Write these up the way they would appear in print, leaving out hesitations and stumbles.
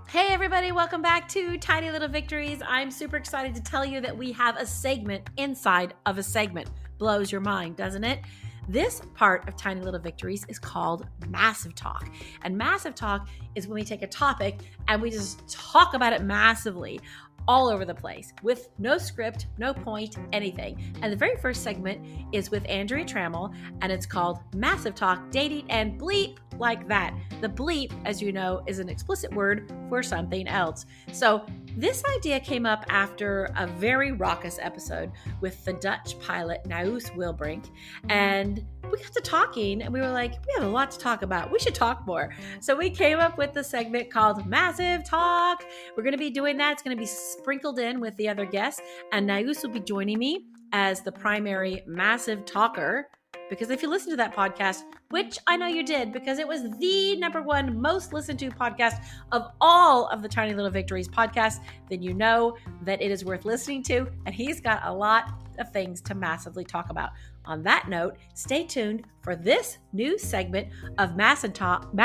Hey everybody, welcome back to Tiny Little Victories. I'm super excited to tell you that we have a segment inside of a segment. Blows your mind, doesn't it? This part of Tiny Little Victories is called Massive Talk. And Massive Talk is when we take a topic and we just talk about it massively, all over the place, with no script, no point, anything. And the very first segment is with Andi Trammell, and it's called Massive Talk, Dating, and Bleep Like That. The bleep, as you know, is an explicit word for something else. So this idea came up after a very raucous episode with the Dutch pilot Naus Wilbrink, and we got to talking and we were like, we have a lot to talk about. We should talk more. So we came up with the segment called Massive Talk. We're going to be doing that. It's going to be sprinkled in with the other guests, and Naus will be joining me as the primary massive talker. Because if you listen to that podcast, which I know you did, because it was the number one most listened to podcast of all of the Tiny Little Victories podcasts, then you know that it is worth listening to. And he's got a lot of things to massively talk about. On that note, stay tuned for this new segment of Massive Talk.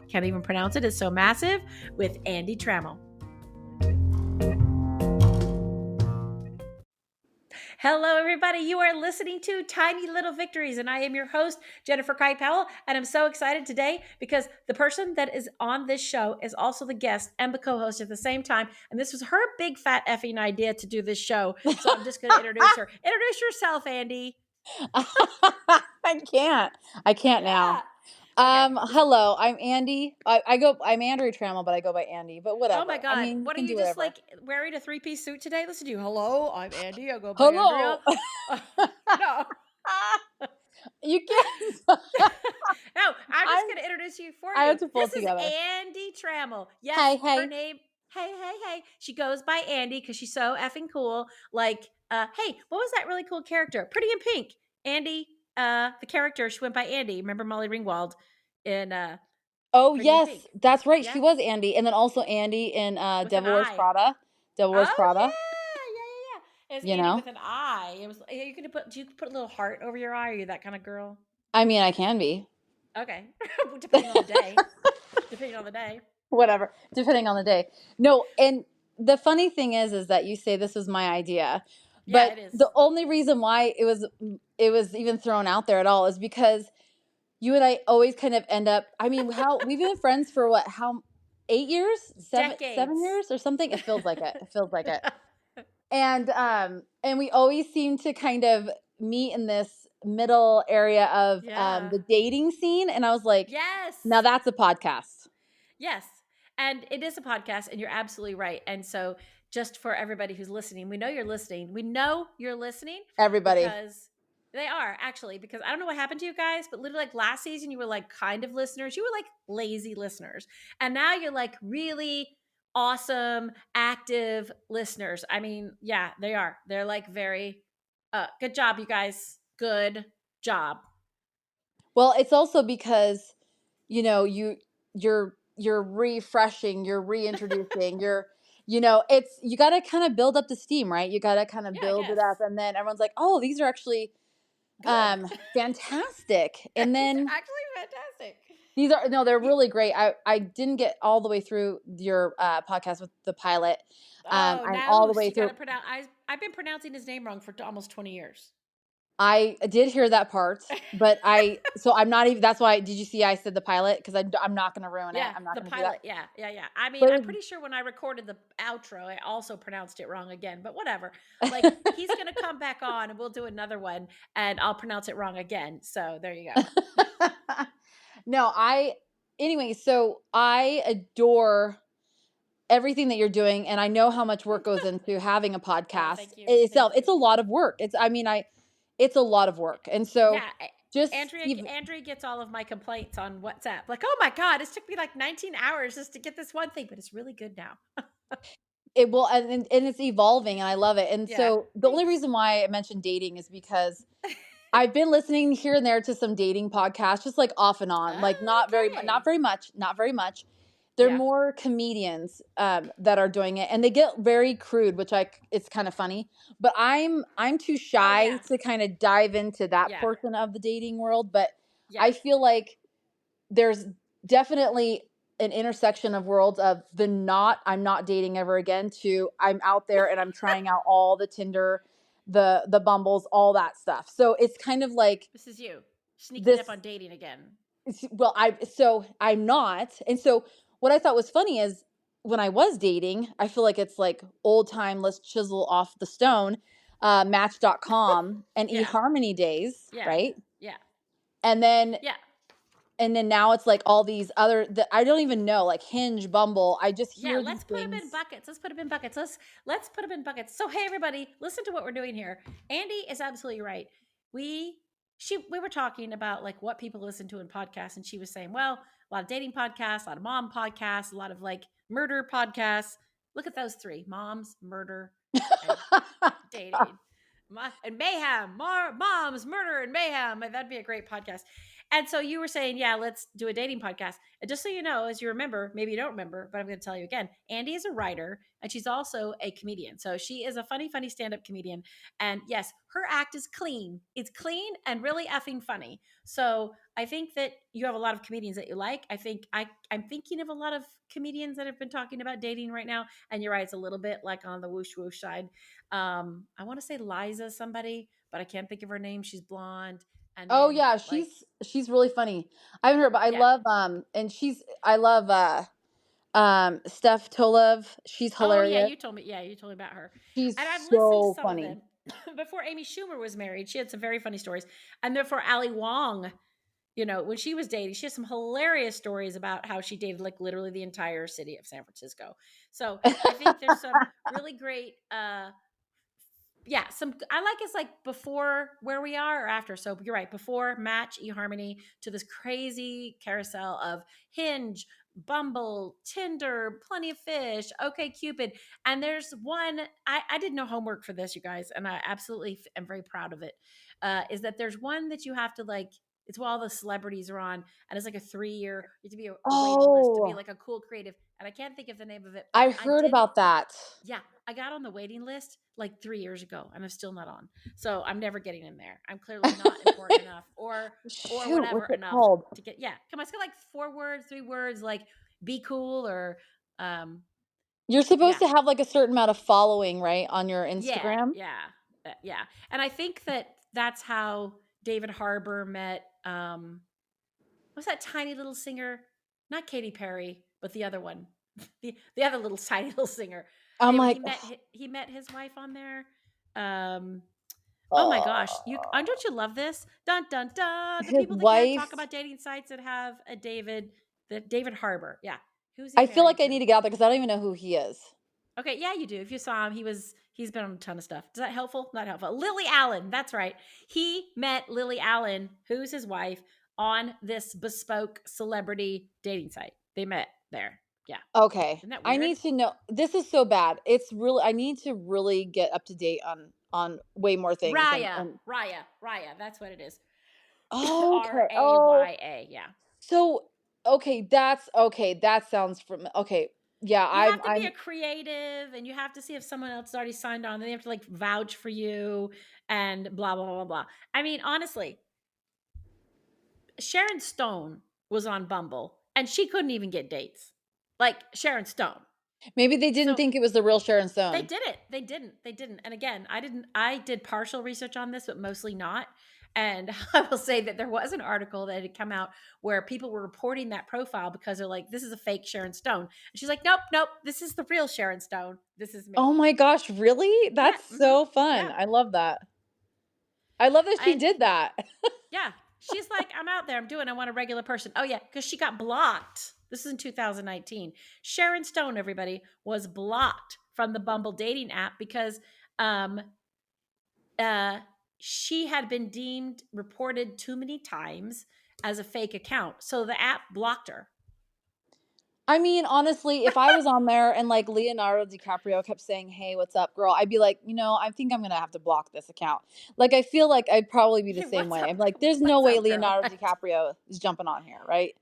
Can't even pronounce it. It's so massive, with Andi Trammell. Hello, everybody. You are listening to Tiny Little Victories, and I am your host, Jennifer Kite-Powell, and I'm so excited today because the person that is on this show is also the guest and the co-host at the same time, and this was her big fat effing idea to do this show, so I'm just going to introduce her. Introduce yourself, Andi. I can't now. Okay. Hello, I'm Andi. I'm Andi Trammell, but I go by Andi, but whatever. Oh my God. I mean, what are you just like wearing a three-piece suit today? Listen to you. Hello, I'm Andi. I go by Hello. No. You can't. No, I'm just going to introduce you for you. I have to pull this together. Is Andi Trammell. Yes, hey. Her name. Hey. She goes by Andi because she's so effing cool. Like, hey, what was that really cool character? Pretty in Pink. Andi, the character, she went by Andi. Remember Molly Ringwald in Oh, Pretty yes, Pink? that's right. Yeah. She was Andi, and then also Andi in Devil Wears Prada. Devil Wears Prada. Yeah. It's you Andi know? with an eye. It was. Do you put a little heart over your eye? Are you that kind of girl? I mean, I can be. Okay, depending on the day. Whatever, depending on the day. No, and the funny thing is that you say this was my idea, but it is. The only reason why it was even thrown out there at all is because you and I always kind of end up. I mean, we've been friends for 8 years, 7 years or something. It feels like it. And we always seem to kind of meet in this middle area of the dating scene. And I was like, yes, now that's a podcast. Yes. And it is a podcast, and you're absolutely right. And so just for everybody who's listening, we know you're listening. Everybody. Because they are, actually, because I don't know what happened to you guys, but literally like last season, you were like kind of listeners. You were like lazy listeners. And now you're like really awesome, active listeners. I mean, yeah, they are. They're like very good job, you guys. Good job. Well, it's also because, you're refreshing, you're reintroducing, you got to kind of build up the steam, right? You got to kind of build it up, and then everyone's like, oh, these are actually fantastic. And then actually fantastic. They're really great. I didn't get all the way through your podcast with the pilot. I'm all the way through. I've been pronouncing his name wrong for almost 20 years. I did hear that part, but so I'm not even. That's why. Did you see? I said the pilot because I'm not going to ruin it. I'm not going to do that. Yeah. I mean, I'm pretty sure when I recorded the outro, I also pronounced it wrong again. But whatever. Like he's going to come back on, and we'll do another one, and I'll pronounce it wrong again. So there you go. No, anyway. So I adore everything that you're doing, and I know how much work goes into having a podcast itself. It's a lot of work. It's a lot of work. And so just Andrea gets all of my complaints on WhatsApp. Like, oh my God, it took me like 19 hours just to get this one thing, but it's really good now. It will, and it's evolving, and I love it. And so the only reason why I mentioned dating is because I've been listening here and there to some dating podcasts, just like off and on, like not very much. They're more comedians that are doing it, and they get very crude, which it's kind of funny. But I'm too shy to kind of dive into that portion of the dating world. But I feel like there's definitely an intersection of worlds of I'm not dating ever again to I'm out there and I'm trying out all the Tinder, the Bumbles, all that stuff. So it's kind of like This is you sneaking this. up on dating again. Well, I'm not. And so what I thought was funny is when I was dating, I feel like it's like old time, let's chisel off the stone, match.com and Yeah. eHarmony days, Yeah. right? Yeah. And then Yeah. now it's like all these other I don't even know, like Hinge, Bumble. I just Yeah, hear these let's put them things. in buckets. Let's put them in buckets. So hey everybody, listen to what we're doing here. Andi is absolutely right. We we were talking about like what people listen to in podcasts, and she was saying, well, a lot of dating podcasts, a lot of mom podcasts, a lot of like murder podcasts. Look at those three: moms, murder, and dating. And mayhem, moms, murder, and mayhem. That'd be a great podcast. And so you were saying, yeah, let's do a dating podcast. And just so you know, as you remember, maybe you don't remember, but I'm going to tell you again. Andi is a writer and she's also a comedian. So she is a funny stand-up comedian. And yes, her act is clean. It's clean and really effing funny. So I think that you have a lot of comedians that you like. I think I'm thinking of a lot of comedians that have been talking about dating right now. And you're right, it's a little bit like on the whoosh whoosh side. I want to say Liza somebody, but I can't think of her name. She's blonde. And Oh then yeah, like she's really funny. I haven't heard, but I yeah. love I love Steph Tolev. She's Oh yeah, hilarious. you told me about her. She's And I've listened to so some of funny. them. Before Amy Schumer was married, she had some very funny stories. And therefore Ali Wong, when she was dating, she has some hilarious stories about how she dated like literally the entire city of San Francisco. So I think there's some really great I like it's like before where we are or after. So you're right, before Match, eHarmony, to this crazy carousel of Hinge, Bumble, Tinder, Plenty of Fish, OK Cupid. And there's one, I did no homework for this, you guys, and I absolutely am very proud of it. Is that there's one that you have to like, it's where all the celebrities are on, and it's like a 3-year, you have to be a waiting list to be Oh, like a cool creative. And I can't think of the name of it, but I I heard did. about that. Yeah, I got on the waiting list like 3 years ago, and I'm still not on. So I'm never getting in there. I'm clearly not important enough, or Shoot, whatever what's it enough called? to get. Yeah, come on, it's got like 4 words, 3 words, like be cool or um, You're supposed yeah, to have like a certain amount of following, right, on your yeah, Instagram? yeah, yeah. And I think that that's how David Harbour met. What's that tiny little singer? Not Katy Perry, but the other one, the other little tiny little singer. I'm Anyway, like, he met his wife on there. Um, oh my gosh, don't you love this? Dun dun dun. The his people that can't talk wife. about dating sites that have a David Harbour. Yeah, who's he I feel married like I to? need to get out there because I don't even know who he is. Okay, yeah, you do. If you saw him, he's been on a ton of stuff. Is that helpful? Not helpful. Lily Allen, that's right. He met Lily Allen, who's his wife, on this bespoke celebrity dating site. They met there. Yeah. Okay. Isn't that I weird? need to know. This is so bad. It's really, I need to really get up to date on way more things and Raya. That's what it is. okay. Oh, Raya. Yeah. so okay, that's okay. That sounds from okay. Yeah, You have to be a I'm creative, and you have to see if someone else has already signed on. Then they have to like vouch for you and blah blah blah blah. I mean, honestly, Sharon Stone was on Bumble and she couldn't even get dates. Like Sharon Stone. maybe they didn't So think it was the real Sharon they Stone. did it. They didn't. And again, I did partial research on this, but mostly not. And I will say that there was an article that had come out where people were reporting that profile because they're like, this is a fake Sharon Stone. And she's like, nope, this is the real Sharon Stone. This is me. Oh my gosh, really? Yeah. That's so Yeah. fun. I love that. I love that she And did that. yeah, she's like, I'm out there. I want a regular person. Oh, yeah, because she got blocked. This is in 2019. Sharon Stone, everybody, was blocked from the Bumble dating app because um, she had been reported too many times as a fake account. So the app blocked her. I mean, honestly, if I was on there and like Leonardo DiCaprio kept saying, "Hey, what's up, girl?" I'd be like, I think I'm gonna have to block this account. Like, I feel like I'd probably be the Hey, same way. I'm up? like, there's no What's way up, girl? Leonardo DiCaprio is jumping on here, right?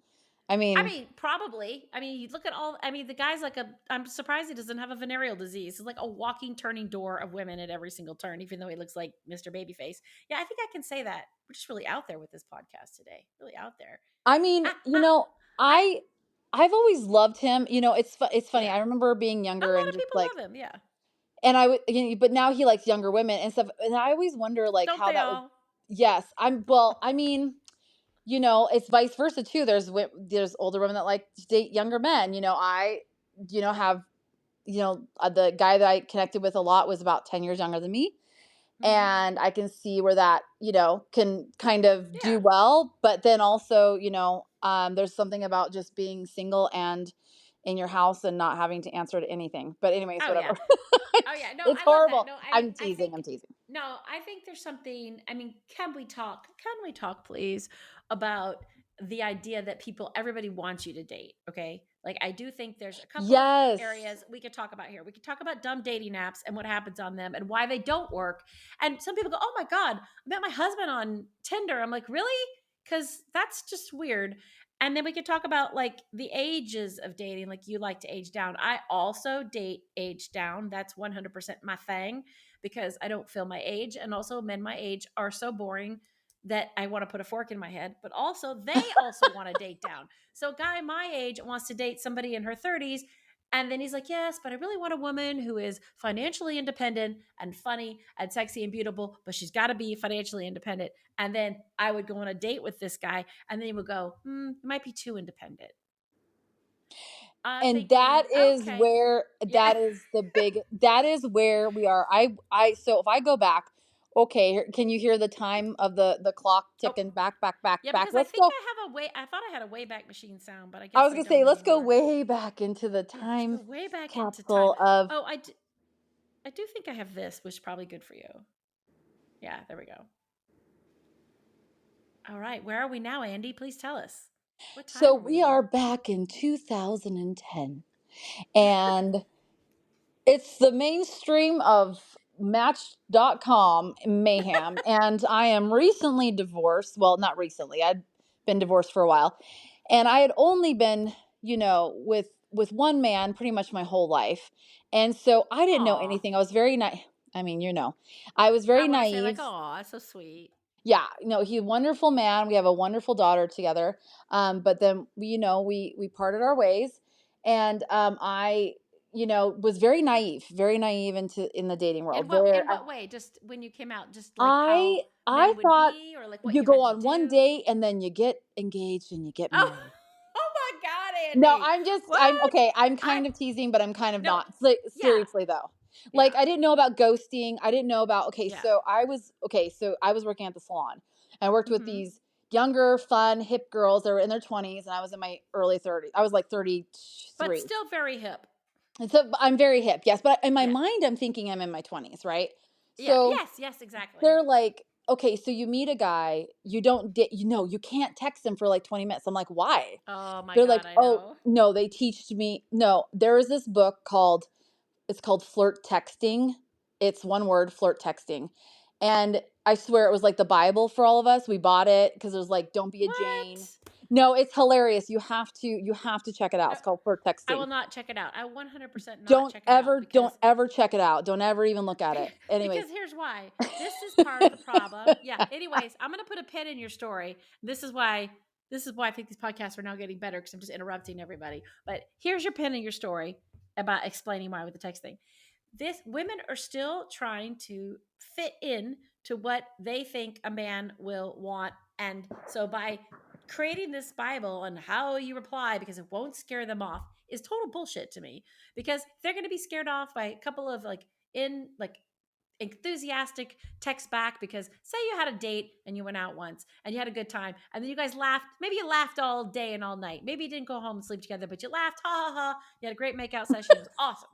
I I mean, mean, probably. I mean, you look at the guy's like I'm surprised he doesn't have a venereal disease. He's like a walking, turning door of women at every single turn, even though he looks like Mr. Babyface. Yeah, I think I can say that. We're just really out there with this podcast today. Really out there. I mean, I, I, I I've always loved him. It's funny. Yeah. I remember being A younger lot and of just people like, love him. Yeah. and I would, but now he likes younger women and stuff. And I always wonder like Don't how they that would. all? Yes, well, I mean, it's vice versa too. There's older women that like to date younger men. I, have, the guy that I connected with a lot was about 10 years younger than me. Hmm. And I can see where that, can kind of do Yeah. well. But then also, there's something about just being single and in your house and not having to answer to anything. But anyways, Oh yeah. whatever. Oh yeah, no, It's I love that. horrible. No, I mean, I'm teasing. I'm teasing. no, I think there's something. I mean, can we talk? Can we talk, please, about the idea that everybody wants you to date? Okay, like I do think there's a couple of Yes. areas we could talk about here. We could talk about dumb dating apps and what happens on them and why they don't work. And some people go, "Oh my god, I met my husband on Tinder." I'm like, "Really?" Because that's just weird. And then we could talk about like the ages of dating. Like you like to age down. I also date age down. That's 100% my thing because I don't feel my age. And also, men my age are so boring that I want to put a fork in my head, but also they also want to date down. So, a guy my age wants to date somebody in her 30s. And then he's like, yes, but I really want a woman who is financially independent and funny and sexy and beautiful, but she's got to be financially independent. And then I would go on a date with this guy, and then he would go, it might be too independent. I'm And that thinking, is okay. where Yeah. that is where we are. So if I go back, okay, can you hear the time of the clock Oh, ticking back, back, back, yeah, back? because I Let's think go. I thought I had a Wayback Machine sound, but I I guess was I gonna say, don't let's go anymore. way back into the Yeah, let's go time way back into time. capsule of. Oh, I do think I have this, which is probably good for you. Yeah, there we go. All right, where are we now, Andy? Please tell us. What So time are we we in? are back in 2010, and it's the mainstream of Match.com mayhem. And I am recently divorced. Well, not recently. I'd been divorced for a while. And I had only been, with one man pretty much my whole life. And so I didn't know Aw. anything. I was very naive. I mean, I was I very want to say like, naive. oh, that's so sweet. Yeah, he's a wonderful man. We have a wonderful daughter together. But then we parted our ways, and I was very naive in the dating world. In what way? Just when you came out, just like how I men would thought be, or like what you you go had to on one do. date and then you get engaged and you get Oh, married. oh my God, No, Andy. I'm What? okay. I'm I kind of teasing, but I'm kind of no. not. Yeah. Seriously though. Like Yeah. I didn't know about ghosting. I didn't know about Yeah. so I was working at the salon. I worked with Mm-hmm. these younger, fun, hip girls that were in their 20s and I was in my early 30s. I was like But 33. still very hip. And so I'm very hip. Yes, but in my Yeah. mind I'm thinking I'm in my 20s, right? Yeah. So Yes. Yes. Exactly. they're like, okay, so you meet a guy, you don't, you can't text him for like 20 minutes. I'm like, why? Oh my They're like, God, I oh, know. no, they teach me. No, there is this book it's called Flirt Texting. It's one word, flirt texting. And I swear it was like the Bible for all of us. We bought it because it was like, don't be a Jane. What? No, it's hilarious. You have to check it out. I, It's called Flirt I Texting. will not check it out. I 100% not check it out Don't because ever check it out. Don't ever even look at it. Anyways. because here's why. This is part of the problem. Yeah. Anyways, I'm gonna put a pin in your story. This is why I think these podcasts are now getting better because I'm just interrupting everybody. But here's your pin in your story about explaining why with the texting. This women are still trying to fit in to what they think a man will want. And so by creating this Bible on how you reply because it won't scare them off is total bullshit to me. Because they're gonna be scared off by a couple of like enthusiastic text back because say you had a date and you went out once and you had a good time and then you guys laughed. Maybe you laughed all day and all night. Maybe you didn't go home and sleep together, but you laughed, ha ha ha. You had a great makeout session. It was awesome.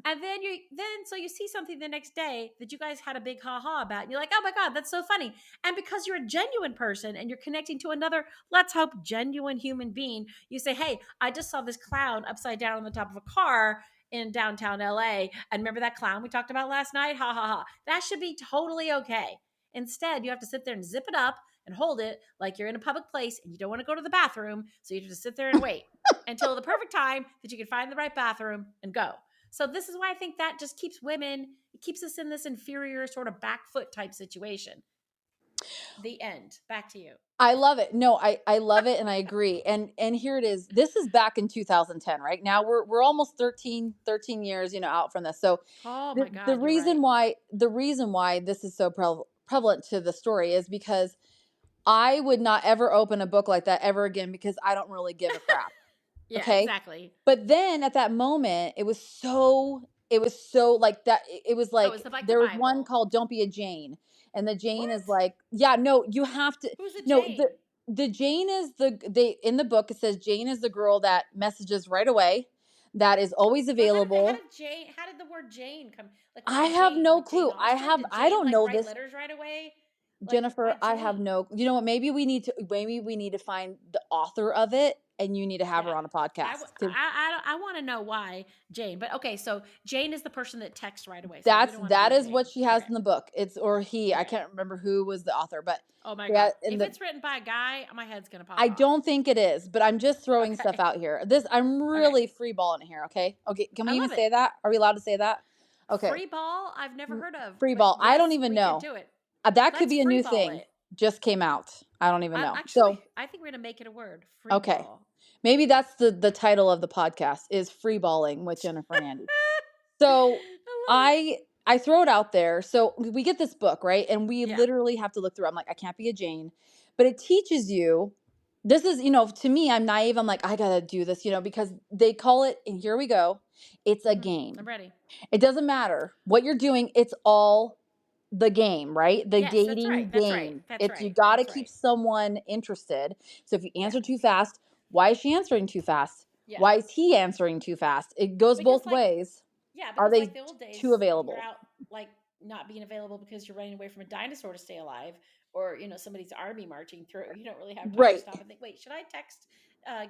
And so you see something the next day that you guys had a big ha ha about, and you're like, oh my God, that's so funny. And because you're a genuine person and you're connecting to another, let's hope, genuine human being, you say, hey, I just saw this clown upside down on the top of a car in downtown LA. And remember that clown we talked about last night? Ha ha ha. That should be totally okay. Instead, you have to sit there and zip it up and hold it like you're in a public place and you don't want to go to the bathroom. So you have to sit there and wait until the perfect time that you can find the right bathroom and go. So this is why I think that just it keeps us in this inferior sort of back foot type situation. The end. Back to you. I love it. No, I love it and I agree. And here it is. This is back in 2010, right? Now we're almost 13 years, out from this. So Oh the my the God, you're right. reason why this is so prevalent to the story is because I would not ever open a book like that ever again because I don't really give a crap. Yeah, Okay? exactly. But then at that moment, it was so like that it was Oh, it's like like the there was one Bible. called Don't Be a Jane. And the Jane is What? like, yeah, no, you have to Who's a no, Jane? the Jane is they in the book it says Jane is the girl that messages right away, that is always But how available. did Jane? How did the word Jane come? Like, I why have Jane? no Like Jane clue. Austen? Did I Jane don't like know write this. letters right away? Like, why Jennifer, I have Jane? no, you know what, maybe we need to find the author of it and you need to have Yeah. her on a podcast because I want to know why Jane. But okay, so Jane is the person that texts right away. So we that's don't want to be that a is Jane. what she has Okay. in the book. It's or he, I Okay. can't remember who was the author, but Oh my yeah, God. in If the it's written by a guy, my head's gonna pop I off. don't think it is, but I'm just throwing stuff Okay. out here. I'm Okay. really free balling it here, okay? Okay, can I we even love it. say that? Are we allowed to say that? Okay. Free ball, I've never heard of, Free but ball. I don't yes, even we can know. do it. That could Let's be a free new ball thing. it. Just came out. I don't even I know. actually, So, I think we're gonna make it a word. Free okay. ball. Maybe that's the title of the podcast is free balling with Jennifer and Andy. So I love it. I throw it out there. So we get this book, right? And we Yeah. literally have to look through. I'm like, I can't be a Jane. But it teaches you. This is, to me, I'm naive. I'm like, I gotta do this, because they call it, and here we go. It's a I'm game. ready. It doesn't matter what you're doing, it's all the game, right? The Yes, that's dating right. That's right. game. That's It's you right. gotta That's keep right. someone interested. So if you Yeah. answer too fast, why is she answering too fast? Yeah. Why is he answering too fast? It goes Because both like ways. yeah, Are because like they the old too days, you're available? out like not being available because you're running away from a dinosaur to stay alive, or somebody's army marching through. You don't really have time to Right. stop and think. Wait, should I text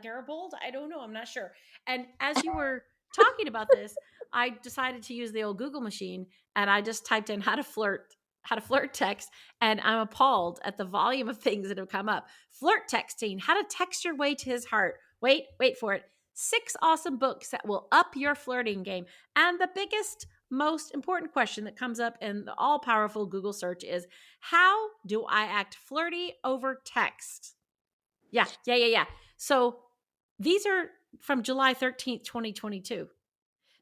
Garibaldi? I don't know. I'm not sure. And as you were talking about this, I decided to use the old Google machine, and I just typed in how to flirt text, and I'm appalled at the volume of things that have come up. Flirt texting, how to text your way to his heart. Wait for it. 6 awesome books that will up your flirting game. And the biggest, most important question that comes up in the all powerful Google search is, how do I act flirty over text? Yeah. So these are from July 13th, 2022.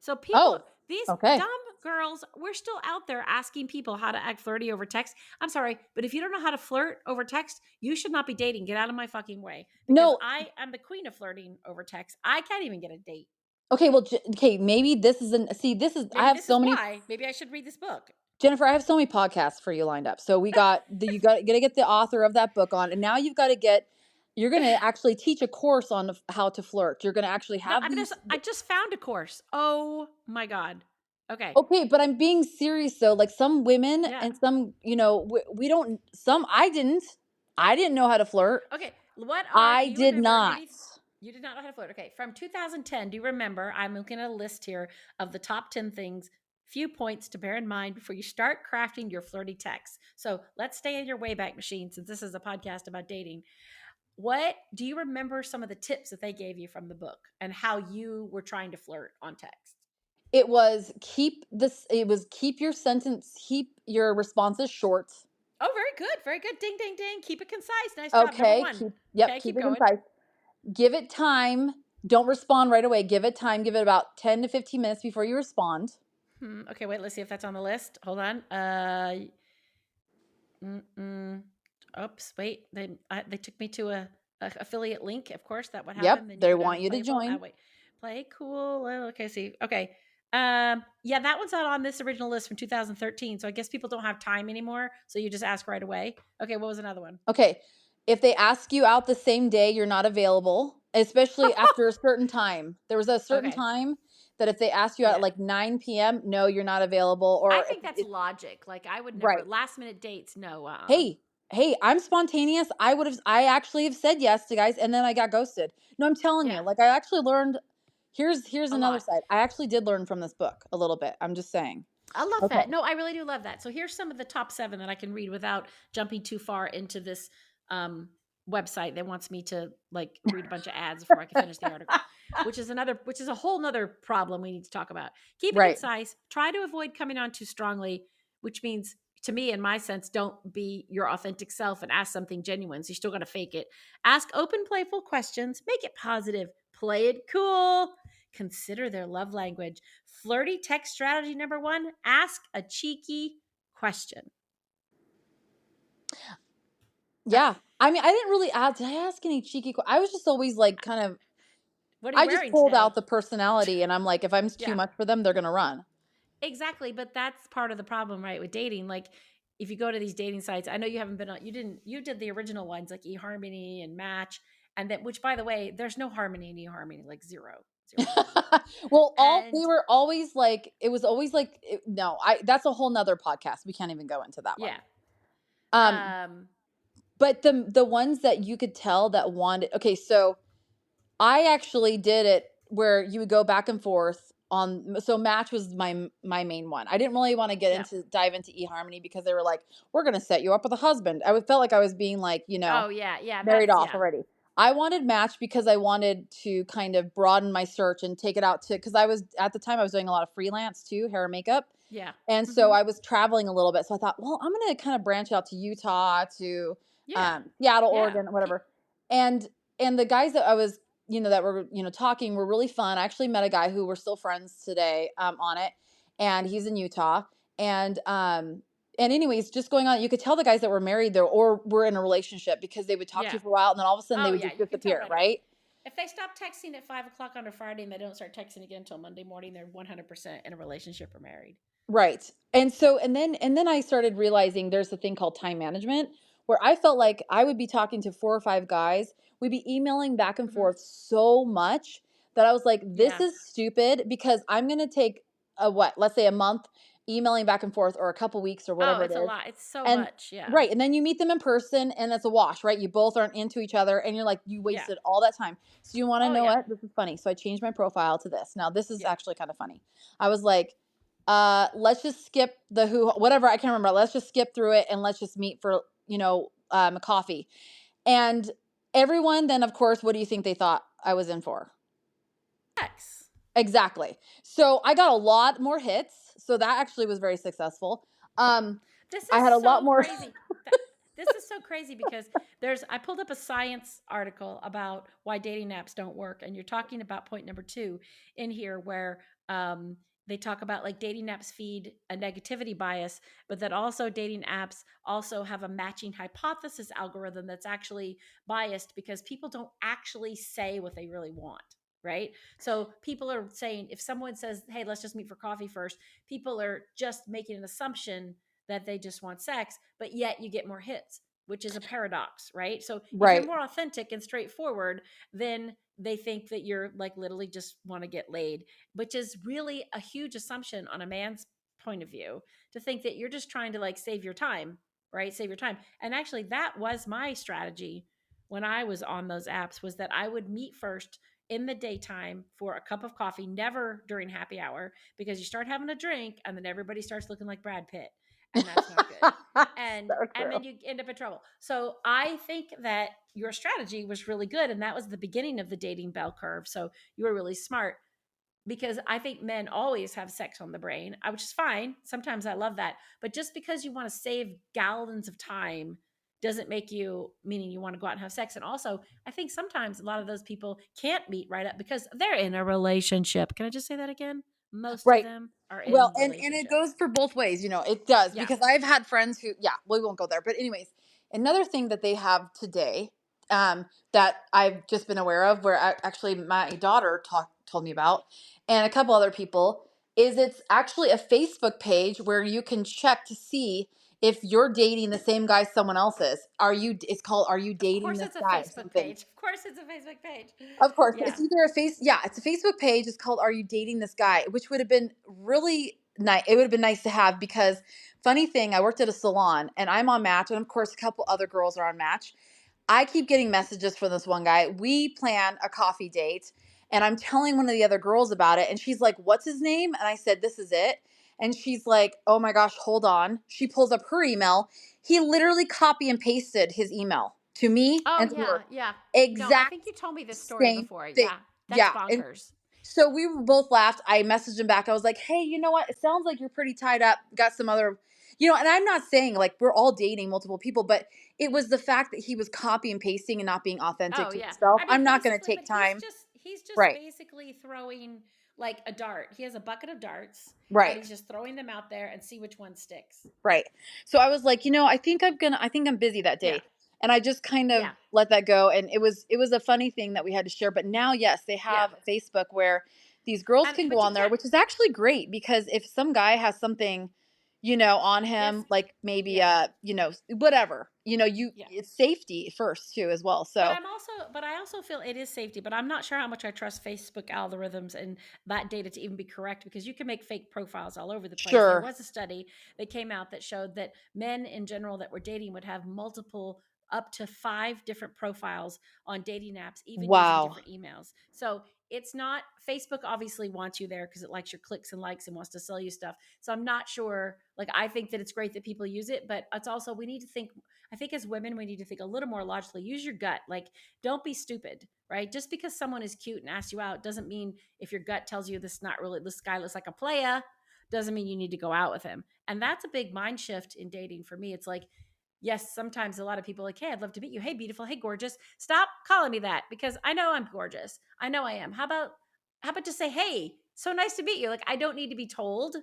So Oh, these okay. dumb girls, we're still out there asking people how to act flirty over text. I'm sorry, but if you don't know how to flirt over text, you should not be dating. Get out of my fucking way, because No. I am the queen of flirting over text. I can't even get a date. Okay. Well, okay. Maybe this is see. This is I Maybe have this is so many. why. Maybe I should read this book. Jennifer, I have so many podcasts for you lined up. So you got to get the author of that book on, and now you've got to get. You're going to actually teach a course on how to flirt. You're going to actually No, have I mean, these. I just found a course. Oh my God. Okay. Okay, but I'm being serious though. Like some women Yeah. and some, we don't. Some I didn't. I didn't know how to flirt. Okay. Do I you did remember? not. Maybe you did not know how to flirt. Okay. From 2010, do you remember? I'm looking at a list here of the top 10 things, few points to bear in mind before you start crafting your flirty text. So let's stay in your Wayback Machine, since this is a podcast about dating. What do you remember some of the tips that they gave you from the book and how you were trying to flirt on text? It was keep your sentence, keep your responses short. Oh, very good. Very good. Ding, ding, ding. Keep it concise. Nice job. Number Okay, one. Okay, keep keep it going. concise. Give it time. Don't respond right away. Give it time. Give it about 10 to 15 minutes before you respond. Okay, wait. Let's see if that's on the list. Hold on. Oops. Wait. They took me to a affiliate link. Of course, that would Yep, happen. Then you they go down want to you to playful. join. Wait. Play cool. Okay. See. Okay. Yeah, that one's not on this original list from 2013. So I guess people don't have time anymore. So you just ask right away. Okay. What was another one? Okay. If they ask you out the same day, you're not available, especially after a certain time. There was a certain Okay. time that if they asked you out at Yeah. like 9 p.m., no, you're not available. I Or think that's logic. Like, I would never right. last minute dates. No. Hey, I'm spontaneous. I actually have said yes to guys and then I got ghosted. No, I'm telling you, Yeah. like I actually learned. Here's A another lot. side. I actually did learn from this book a little bit. I'm just saying. I love Okay. that. No, I really do love that. So here's some of the top 7 that I can read without jumping too far into this um, website that wants me to like read a bunch of ads before I can finish the article, which is a whole nother problem we need to talk about. Keep it Right. concise. Try to avoid coming on too strongly, which means to me, in my sense, don't be your authentic self and ask something genuine. So you still got to fake it. Ask open, playful questions. Make it positive. Play it cool. Consider their love language. Flirty text strategy number 1, ask a cheeky question. Yeah. I mean, I didn't really ask. Did I ask any cheeky I was just always like kind of, What are you I just wearing pulled out today? the personality and I'm like, if I'm too Yeah, much for them, they're going to run. exactly. But that's part of the problem, right? With dating. Like, if you go to these dating sites, I know you haven't been on, you did the original ones like eHarmony and Match. And that, which by the way, there's no harmony in eHarmony, like zero harmony. Well, they And were always like, it was always like, no, that's a whole nother podcast. We can't even go into that one. yeah. Um, Um, but the ones that you could tell that wanted, okay, so I actually did it where you would go back and forth on, so Match was my main one. I didn't really want to yeah. dive into eHarmony because they were like, we're going to set you up with a husband. Felt like I was being like, Oh yeah, yeah. married That's off yeah, already. I wanted Match because I wanted to kind of broaden my search and take it out to, because I was at the time I was doing a lot of freelance too, hair and makeup. yeah. And so Hmm. I was traveling a little bit. So I thought, well, I'm going to kind of branch out to Utah, to Yeah, Seattle, yeah. Oregon, whatever. And the guys that I was, that were, talking were really fun. I actually met a guy who we're still friends today on it. And he's in Utah. And anyways, just going on, you could tell the guys that were married there or were in a relationship because they would talk to Yeah. you for a while and then all of a sudden they Oh would yeah, just you can tell disappear, right away. right? If they stop texting at 5 o'clock on a Friday and they don't start texting again until Monday morning, they're 100% in a relationship or married. Right. And so and then I started realizing there's a thing called time management where I felt like I would be talking to 4 or 5 guys. We'd be emailing back and Hmm. forth so much that I was like, this Yeah. is stupid because I'm going to take let's say a month emailing back and forth or a couple weeks or Oh, whatever it it's a is. lot. It's so And much. Yeah. right. And then you meet them in person and it's a wash, right? You both aren't into each other and you're like, you Yeah. wasted all that time. So you want to Oh know yeah. what? This is funny. So I changed my profile to this. Now, this is Yeah. actually kind of funny. I was like, let's just skip the whatever, I can't remember. Let's just skip through it and let's just meet for, a coffee. And everyone then, of course, what do you think they thought I was in for? Sex. Exactly. So I got a lot more hits. So that actually was very successful. This I is had a lot so more. crazy. This is so crazy because I pulled up a science article about why dating apps don't work. And you're talking about point number 2 in here where they talk about like dating apps feed a negativity bias, but that also dating apps also have a matching hypothesis algorithm that's actually biased because people don't actually say what they really want. Right. So people are saying if someone says, hey, let's just meet for coffee first, people are just making an assumption that they just want sex, but yet you get more hits, which is a paradox, right? So if you're Right. more authentic and straightforward, then they think that you're like literally just want to get laid, which is really a huge assumption on a man's point of view to think that you're just trying to like save your time, right? Save your time. And actually that was my strategy when I was on those apps was that I would meet first in the daytime for a cup of coffee, never during happy hour, because you start having a drink and then everybody starts looking like Brad Pitt and that's not good. And So and true. then you end up in trouble. So I think that your strategy was really good and that was the beginning of the dating bell curve. So you were really smart because I think men always have sex on the brain, which is fine. Sometimes I love that. But just because you want to save gallons of time doesn't make you meaning you want to go out and have sex. And also, I think sometimes a lot of those people can't meet right up because they're in a relationship. Can I just say that again? Most of Right. them are Well, in and it relationships. goes for both ways, it does Yeah. because I've had friends who, yeah, we won't go there. But anyways, another thing that they have today, that I've just been aware of, where actually my daughter told me about, and a couple other people, is it's actually a Facebook page where you can check to see if you're dating the same guy someone else is. It's called Are You Of Dating course, This it's a Guy or Facebook something. page. Of course, it's a Facebook page. Of course, Yeah. it's either it's a Facebook page. It's called Are You Dating This Guy? Which would have been really nice. It would have been nice to have because funny thing, I worked at a salon and I'm on Match, and of course, a couple other girls are on Match. I keep getting messages from this one guy. We plan a coffee date, and I'm telling one of the other girls about it, and she's like, "What's his name?" And I said, "This is it." And she's like, "Oh my gosh, hold on." She pulls up her email. He literally copy and pasted his email to me Oh, and to yeah. her. Yeah. No, I think Exact you told me this story same before. thing. Yeah. That's Yeah. And bonkers. so we were both laughed. I messaged him back. I was like, "Hey, you know what? It sounds like you're pretty tied up. Got some other, and I'm not saying like we're all dating multiple people, but it was the fact that he was copy and pasting and not being authentic Oh to yeah. himself. I mean I'm not going to basically, take but he's time. just he's just Right. basically throwing like a dart. He has a bucket of darts and Right. he's just throwing them out there and see which one sticks. Right. So I was like, I think I think I'm busy that Yeah. day. And I just kind of Yeah. let that go. And it was a funny thing that we had to share. But now, yes, they Yeah. have Facebook where these girls And can go but you on there, can't which is actually great because if some guy has something, on yes. him, like maybe Yeah. whatever, Yeah. it's safety first too as well. But So I also feel it is safety, but I'm not sure how much I trust Facebook algorithms and that data to even be correct because you can make fake profiles all over the place. There sure. was a study that came out that showed that men in general that were dating would have multiple up to 5 different profiles on dating apps, even using Wow. different emails. So it's not Facebook obviously wants you there because it likes your clicks and likes and wants to sell you stuff. So I'm not sure. Like I think that it's great that people use it, but it's also we need to think I think as women, we need to think a little more logically. Use your gut. Like, don't be stupid, right? Just because someone is cute and asks you out doesn't mean if your gut tells you this guy looks like a playa, doesn't mean you need to go out with him. And that's a big mind shift in dating for me. It's like, yes, sometimes a lot of people are like, hey, I'd love to meet you. Hey, beautiful. Hey, gorgeous. Stop calling me that because I know I'm gorgeous. I know I am. How about just say, hey, so nice to meet you? Like, I don't need to be told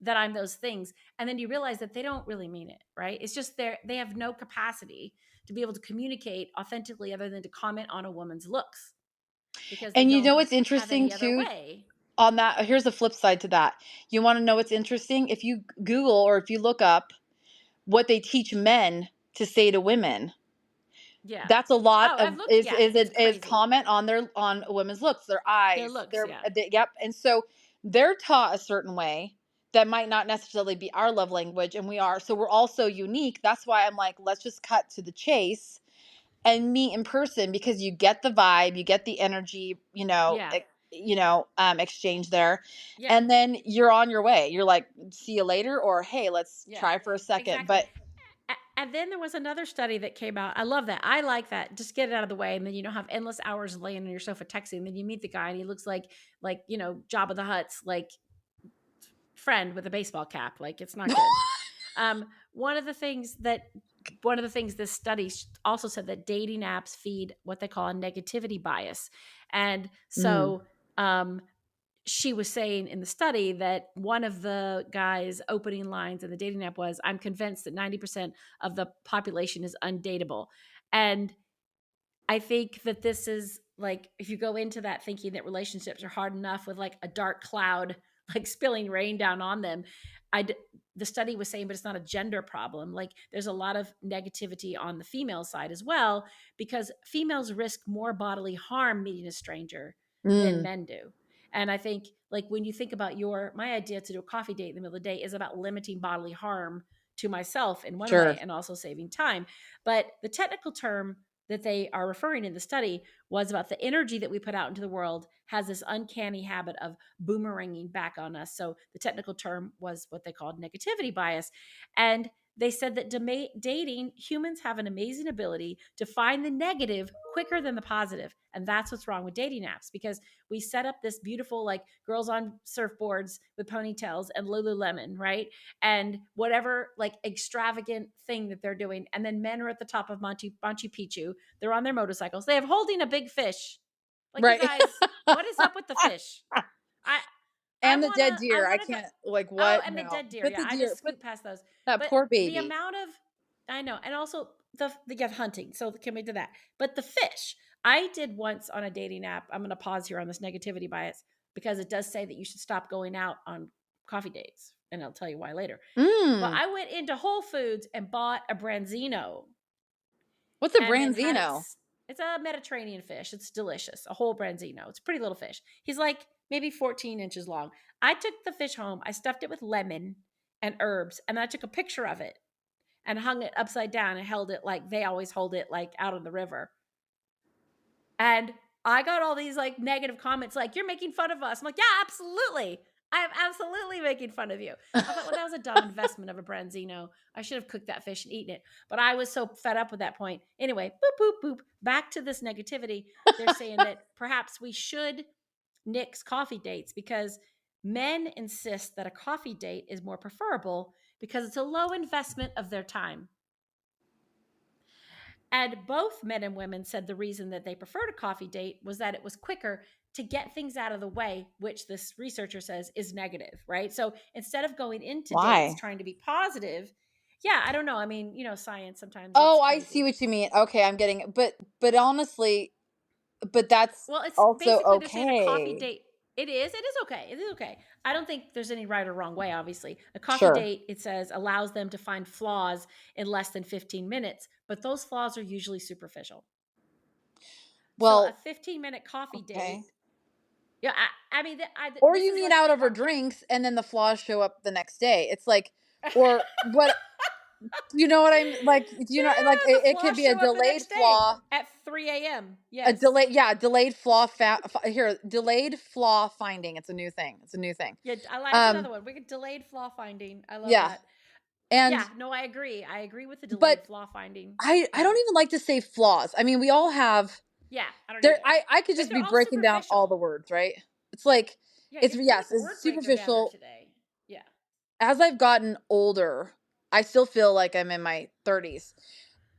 that I'm those things. And then you realize that they don't really mean it, right? It's just they have no capacity to be able to communicate authentically other than to comment on a woman's looks because they And don't what's have interesting any other too way. on that, here's the flip side to that. You want to know what's interesting? If you Google or if you look up what they teach men to say to women, Yeah. that's a lot Oh, I've of looked. Yeah, it's is crazy. comment on a women's looks, their Their eyes, looks. Yeah. yep. And so they're taught a certain way that might not necessarily be our love language, and we're all so unique. That's why I'm like, let's just cut to the chase and meet in person because you get the vibe, you get the energy, Yeah. exchange there. Yeah. And then you're on your way. You're like, see you later, or hey, let's Yeah. try for a second. Exactly. But And then there was another study that came out. I love that. I like that. Just get it out of the way, and then you don't have endless hours laying on your sofa texting. And then you meet the guy, and he looks like Jabba the Hutt's like friend with a baseball cap. Like it's not good. Um, one of the things this study also said that dating apps feed what they call a negativity bias, and mm, so she was saying in the study that one of the guys' opening lines in the dating app was, "I'm convinced that 90% of the population is undateable," and I think that this is like if you go into that thinking that relationships are hard enough with like a dark cloud like spilling rain down on them, I the study was saying, but it's not a gender problem. Like there's a lot of negativity on the female side as well because females risk more bodily harm meeting a stranger than mm, men do. And I think like when you think about my idea to do a coffee date in the middle of the day is about limiting bodily harm to myself in one sure. way and also saving time. But the technical term that they are referring in the study was about the energy that we put out into the world has this uncanny habit of boomeranging back on us. So the technical term was what they called negativity bias. And they said that dating, humans have an amazing ability to find the negative quicker than the positive. And that's what's wrong with dating apps because we set up this beautiful, like girls on surfboards with ponytails and Lululemon, right? And whatever like extravagant thing that they're doing. And then men are at the top of Machu Picchu. They're on their motorcycles. They have holding a big fish. Like you Right. guys, what is up with the fish? I And the dead I deer. I wanna go. can't, like, Oh, what? and the No. dead deer. Put Yeah, the I deer, just put scoot past those. that But poor the baby. amount of I know, and also the hunting. So can we do that? But the fish, I did once on a dating app. I'm going to pause here on this negativity bias because it does say that you should stop going out on coffee dates, and I'll tell you why later. But Mm. I went into Whole Foods and bought a branzino What's a and then had it. branzino? It's a Mediterranean fish. It's delicious. A whole branzino. It's a pretty little fish. He's like maybe 14 inches long. I took the fish home. I stuffed it with lemon and herbs, and I took a picture of it and hung it upside down and held it like they always hold it, like out on the river. And I got all these like negative comments, like, "You're making fun of us." I'm like, "Yeah, absolutely. I'm absolutely making fun of you." I thought, well, that was a dumb investment of a branzino. I should have cooked that fish and eaten it. But I was so fed up with that point. Anyway, boop, boop, boop. Back to this negativity. They're saying that perhaps we should nix coffee dates because men insist that a coffee date is more preferable because it's a low investment of their time. And both men and women said the reason that they preferred a coffee date was that it was quicker to get things out of the way, which this researcher says is negative, right? So instead of going into dates Why? trying to be positive, yeah, I don't know. I mean, science sometimes it's Oh, I see crazy. what you mean. Okay, I'm getting it. But honestly, but that's Well, it's also basically they're saying a coffee okay. date. It is okay. It is okay. I don't think there's any right or wrong way, obviously. A coffee Sure. date, it says, allows them to find flaws in less than 15 minutes, but those flaws are usually superficial. So a Well, 15-minute coffee okay. date, yeah, I mean, Or this you is meet like, out over drinks and then the flaws show up the next day. It's like, or what, you know what I'm like, like the it could flaws be a show up the delayed next day flaw, at 3 a.m. a Yes. delay, yeah, delayed flaw here, delayed flaw finding. It's a new thing. It's a new thing. Yeah, that's Um, another one. We get delayed flaw finding. I love yeah. that. And Yeah, no, I agree. I agree with the but delayed flaw finding. I Yeah. don't even like to say flaws. I mean, we all have Yeah, I don't there either. I could But just they're be all breaking down all superficial. the words, right? It's like Yeah, it's you're yes, putting it's word break together superficial. today. Yeah. As I've gotten older, I still feel like I'm in my 30s,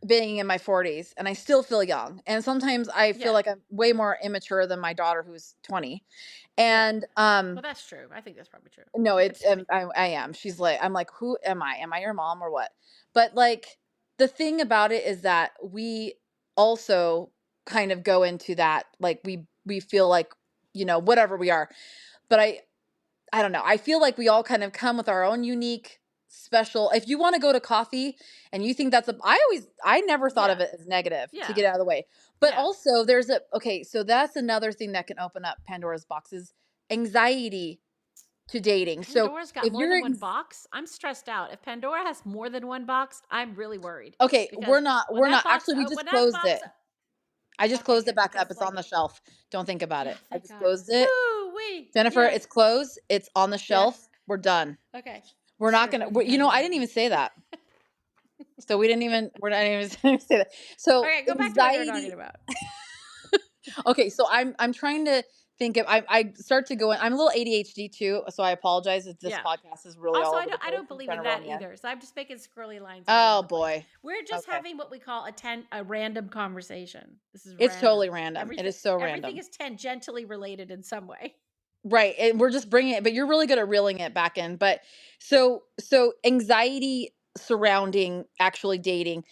being in my 40s, and I still feel young. And sometimes I feel Yeah. like I'm way more immature than my daughter who's 20. Yeah. And Well, that's true. I think that's probably true. no, But it's it's funny. I am. She's like, I'm like, who am I? Am I your mom or what? But like the thing about it is that we also kind of go into that, like we feel like, whatever we are. But I don't know. I feel like we all kind of come with our own unique special. If you want to go to coffee and you think I never thought of Yeah. it as negative to Yeah. get out of the way. But Yeah. also okay, so that's another thing that can open up Pandora's boxes, anxiety to dating. So Pandora's got if more you're than one box. I'm stressed out. If Pandora has more than one box, I'm really worried okay, because we're not actually, we just when that closed box, it. I just okay, closed it good, back up. because It's on like, the shelf. Don't think about yeah, it. I thank just God. closed it. Woo wee, Jennifer, yay. it's closed. It's on the Yes. shelf. We're done. Okay. We're not Start gonna. breathing I heavy. didn't even say that. So we didn't even. We're not even gonna say that. So Okay, go back to what you were talking anxiety. about. Okay, so I'm trying to think of. I start to go in. I'm a little ADHD too, so I apologize if this Yeah. podcast is really Also, all over the I place. don't I'm believe trying in to reel that me in. either. So I'm just making squirrely lines all over Oh the place. boy. We're just Okay. having what we call a random conversation. This is It's totally random. random. It is so Everything random. is tangentially related in some way. Right. And we're just bringing it, but you're really good at reeling it back in. But so anxiety surrounding actually dating.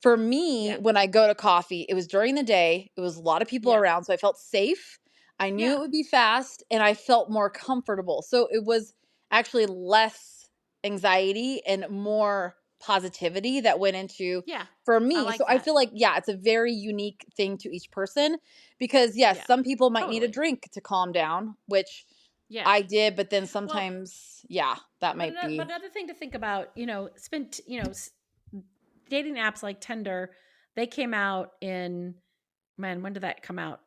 For me, Yeah. when I go to coffee, it was during the day. It was a lot of people Yeah. around, so I felt safe. I knew Yeah. it would be fast, and I felt more comfortable. So it was actually less anxiety and more positivity that went into Yeah. for I me. So like I that. feel like, yeah, it's a very unique thing to each person because yes, Yeah. some people might need a Totally. drink to calm down, which Yeah. I did, but then Well, sometimes, yeah, that might but be. another thing to think about, it's been, dating apps like Tinder, they came out in, man, when did that come out?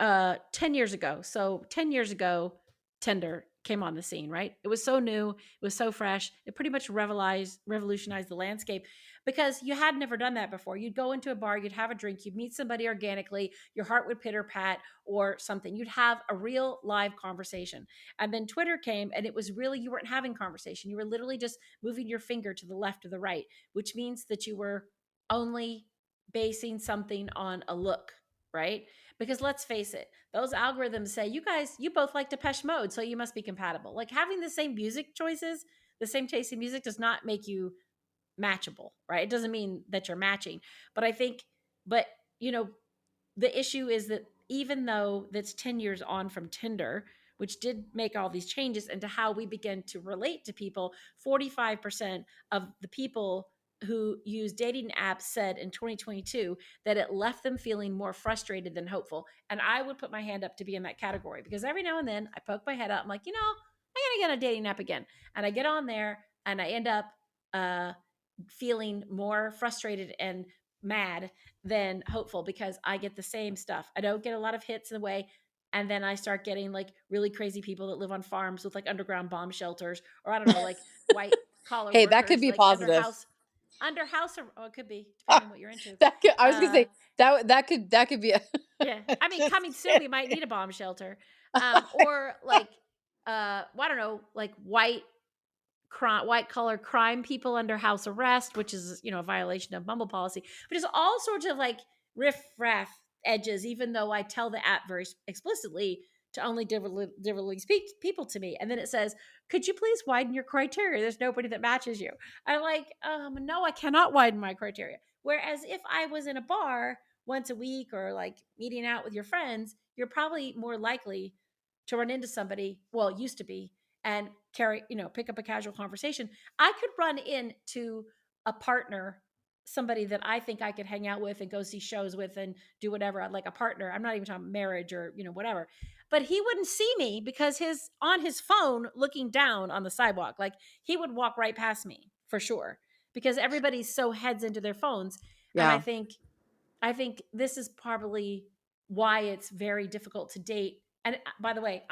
10 years ago. So 10 years ago, Tinder came on the scene, right? It was so new, it was so fresh. It pretty much revolutionized the landscape because you had never done that before. You'd go into a bar, you'd have a drink, you'd meet somebody organically, your heart would pitter pat or something. You'd have a real live conversation. And then Twitter came and it was really, you weren't having conversation. You were literally just moving your finger to the left or the right, which means that you were only basing something on a look, right? Because let's face it, those algorithms say, you both like Depeche Mode, so you must be compatible. Like having the same music choices, the same taste in music does not make you matchable, right? It doesn't mean that you're matching. But I think, but you know, the issue is that even though that's 10 years on from Tinder, which did make all these changes into how we begin to relate to people, 45% of the people who use dating apps said in 2022 that it left them feeling more frustrated than hopeful. And I would put my hand up to be in that category because every now and then I poke my head up. I'm like, I'm going to get on a dating app again. And I get on there and I end up feeling more frustrated and mad than hopeful because I get the same stuff. I don't get a lot of hits in the way. And then I start getting like really crazy people that live on farms with like underground bomb shelters, or I don't know, like white collar Hey, that could workers, be like positive. or it could be depending on what you're into. I was gonna Uh, say that could be a yeah. I mean, just coming soon, we might kidding. need a bomb shelter. Or like, well, I don't know, like white white collar crime people under house arrest, which is, you know, a violation of Bumble policy, but it's all sorts of like riff-raff edges, even though I tell the app very explicitly to only deliberately speak people to me. And then it says, could you please widen your criteria? There's nobody that matches you. I'm like, no, I cannot widen my criteria. Whereas if I was in a bar once a week or like meeting out with your friends, you're probably more likely to run into somebody, well, it used to be, and pick up a casual conversation. I could run into a partner, somebody that I think I could hang out with and go see shows with and do whatever, like a partner. I'm not even talking marriage or, whatever. But he wouldn't see me because he's on his phone looking down on the sidewalk. Like he would walk right past me for sure because everybody's so heads into their phones. And Yeah. I think this is probably why it's very difficult to date. And by the way,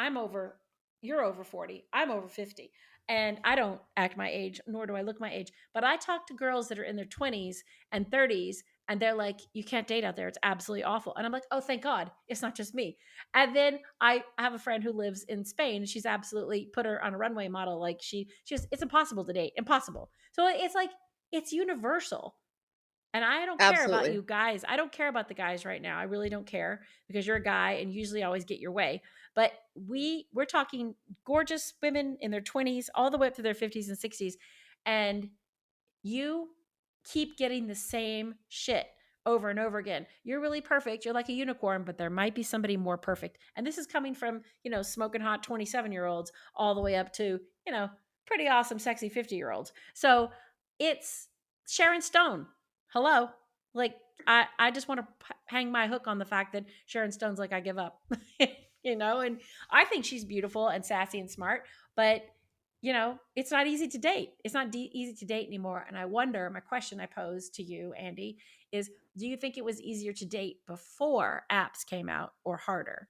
you're over 40, I'm over 50. And I don't act my age, nor do I look my age. But I talk to girls that are in their 20s and 30s, and they're like, you can't date out there. It's absolutely awful. And I'm like, oh, thank God. It's not just me. And then I have a friend who lives in Spain. She's absolutely put her on a runway model. Like it's impossible to date. Impossible. So it's like, it's universal. And I don't care about Absolutely. you guys. I don't care about the guys right now. I really don't care because you're a guy and usually always get your way. But we're talking gorgeous women in their 20s all the way up to their 50s and 60s. And you keep getting the same shit over and over again. You're really perfect. You're like a unicorn, but there might be somebody more perfect. And this is coming from, smoking hot 27-year-olds all the way up to, pretty awesome, sexy 50-year-olds. So it's Sharon Stone. Hello. Like, I just want to hang my hook on the fact that Sharon Stone's like, I give up, and I think she's beautiful and sassy and smart, but it's not easy to date. It's not easy to date anymore. And I wonder, my question I pose to you, Andi, is do you think it was easier to date before apps came out or harder?